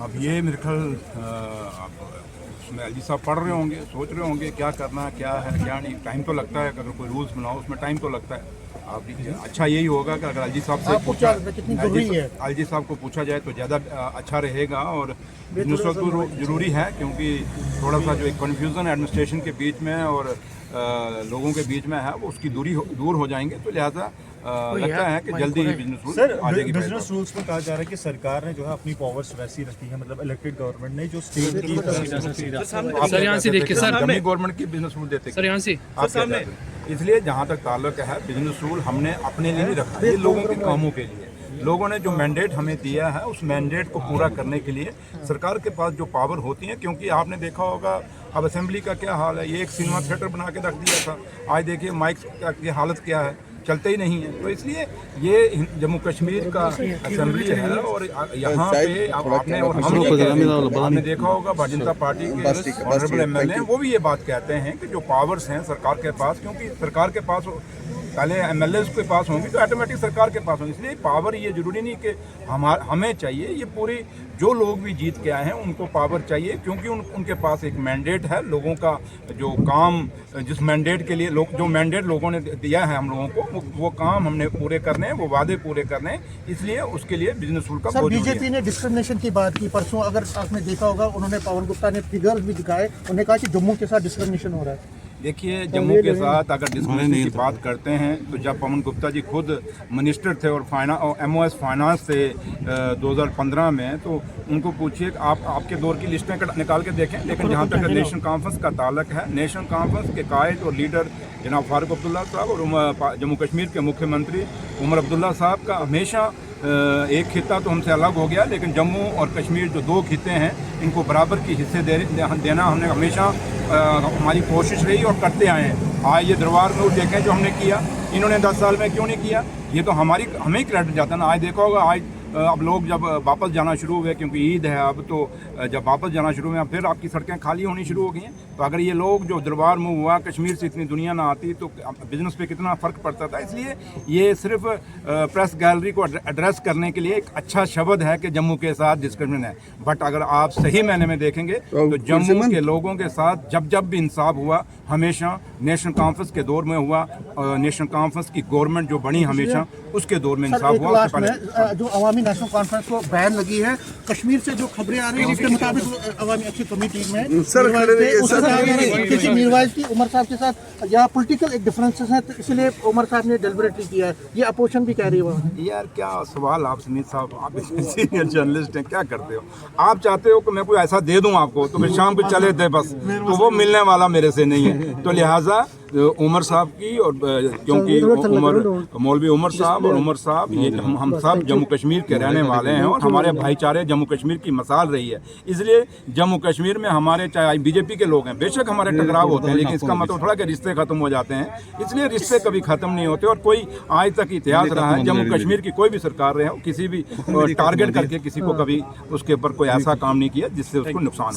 अब ये मेरे ख्याल उसमें एलजी साहब पढ़ रहे होंगे, सोच रहे होंगे क्या करना, क्या है क्या नहीं। टाइम तो लगता है, अगर कोई रूल्स बनाओ उसमें टाइम तो लगता है। आप अच्छा यही होगा कि अगर एलजी साहब से पूछा, एलजी साहब को पूछा जाए तो ज़्यादा अच्छा रहेगा। और बिजनेस तो ज़रूरी है, क्योंकि थोड़ा सा जो एक कन्फ्यूज़न एडमिनिस्ट्रेशन के बीच में और लोगों के बीच में है वो उसकी दूर हो जाएंगे। तो लिहाजा लगता है कि जल्दी ही बिजनेस रूल आ जाएगी। बिजनेस रूल्स में कहा जा रहा है कि सरकार ने जो है अपनी पावर्स वैसी रखी है, मतलब इलेक्टेड गवर्नमेंट ने जो स्टेट की सर यहाँ से देखिए सर, जमी गवर्नमेंट की बिजनेस रूल देते सर यहाँ से सामने। इसलिए जहाँ तक ताल्लुक है बिजनेस रूल हमने अपने लिए नहीं रखा, ये लोगों के कामों के लिए। लोगों ने जो मैंडेट हमें दिया है उस मैंडेट को पूरा करने के लिए सरकार के पास जो पावर होती है, क्योंकि आपने देखा होगा अब असेंबली का क्या हाल है, ये एक सिनेमा थिएटर बना के रख दिया था। आज देखिए माइक की हालत क्या है, चलते ही नहीं है। तो इसलिए ये जम्मू कश्मीर का असेंबली है और यहाँ पे आपने और हमने देखा होगा भारतीय जनता पार्टी के ऑनरेबल एमएलए वो भी ये बात कहते हैं कि जो पावर्स हैं सरकार के पास, क्योंकि सरकार के पास पहले एमएलए के पास होंगी तो ऑटोमेटिक सरकार के पास होंगी। इसलिए पावर ये जरूरी नहीं कि हमें चाहिए, ये पूरी जो लोग भी जीत के आए हैं उनको पावर चाहिए, क्योंकि उनके पास एक मैंडेट है। लोगों का जो काम, जिस मैंडेट के लिए जो मैंडेट लोगों ने दिया है हम लोगों को, वो काम हमने पूरे करने हैं, वो वादे पूरे करने हैं। इसलिए उसके लिए बिजनेस रूल का बीजेपी ने डिस्क्रिमिनेशन की बात की परसों, अगर आपने देखा होगा उन्होंने, पवन गुप्ता ने फिगर्स भी दिखाए, उन्होंने कहा कि जम्मू के साथ डिस्क्रिमिनेशन हो रहा है। देखिए जम्मू के साथ अगर डिस्क्रिमिनेशन की बात करते हैं तो जब पवन गुप्ता जी खुद मिनिस्टर थे और MOS फाइनेंस थे 2015 में, तो उनको पूछिए आपके दौर की लिस्टें निकाल के देखें। लेकिन जहाँ तक नेशनल कॉन्फ्रेंस का ताल्लुक है, नेशनल कॉन्फ्रेंस के कायद और लीडर जनाब फारूक अब्दुल्ला साहब और जम्मू कश्मीर के मुख्यमंत्री उमर अब्दुल्ला साहब का हमेशा एक खिता तो हमसे अलग हो गया, लेकिन जम्मू और कश्मीर जो दो खिते हैं इनको बराबर की हिस्से देना हमने हमेशा हमारी कोशिश रही और करते आए हैं। आज ये दरबार में देखें जो हमने किया, इन्होंने 10 साल में क्यों नहीं किया, ये तो हमें ही क्रेडिट जाता है ना। आज देखा होगा आज अब लोग जब वापस जाना शुरू हुए, क्योंकि ईद है अब, तो जब वापस जाना शुरू हुए फिर आपकी सड़कें खाली होनी शुरू हो गई हैं। तो अगर ये लोग जो दरबार में हुआ, कश्मीर से इतनी दुनिया ना आती तो बिजनेस पे कितना फ़र्क पड़ता था। इसलिए ये सिर्फ प्रेस गैलरी को एड्रेस करने के लिए एक अच्छा शब्द है कि जम्मू के साथ डिस्क्रिमिनेशन है। बट अगर आप सही मायने में देखेंगे तो जम्मू के लोगों के साथ जब भी इंसाफ हुआ हमेशा नेशनल कॉन्फ्रेंस के दौर में हुआ। नेशनल कॉन्फ्रेंस की गवर्नमेंट जो बनी हमेशा उसके दौर में इंसाफ हुआ। जो अवामी नेशनल कॉन्फ्रेंस को बैन लगी है, कश्मीर से जो खबरें आ रही हैं उसके मुताबिक अवामी अच्छी कमेटी में मीरवाइज की उमर साहब के साथ या पॉलिटिकल एक डिफरेंसेस हैं, तो इसलिए उमर साहब ने डेलिबरेटली किया है, ये अपोजिशन भी कह रही है। यार क्या सवाल आप सुनीत साहब, आप सीनियर जर्नलिस्ट हैं, क्या करते हो आप? चाहते हो कि मैं कोई ऐसा दे दूं आपको तो फिर शाम को चले थे बस, तो वो मिलने वाला मेरे से नहीं है। तो लिहाजा उमर साहब की और क्योंकि मौलवी उमर साहब और उमर साहब ये हम सब जम्मू कश्मीर के रहने वाले हैं और हमारे भाईचारे जम्मू कश्मीर की मिसाल रही है। इसलिए जम्मू कश्मीर में हमारे, चाहे बीजेपी के लोग हैं, बेशक हमारे टकराव होते हैं, लेकिन इसका मतलब थोड़ा कि रिश्ते खत्म हो जाते हैं। इसलिए रिश्ते कभी खत्म नहीं होते और कोई आज तक इतिहास रहा है जम्मू कश्मीर की कोई भी सरकार रहे हो, किसी भी टारगेट करके किसी को कभी उसके ऊपर कोई ऐसा काम नहीं किया जिससे उसको नुकसान।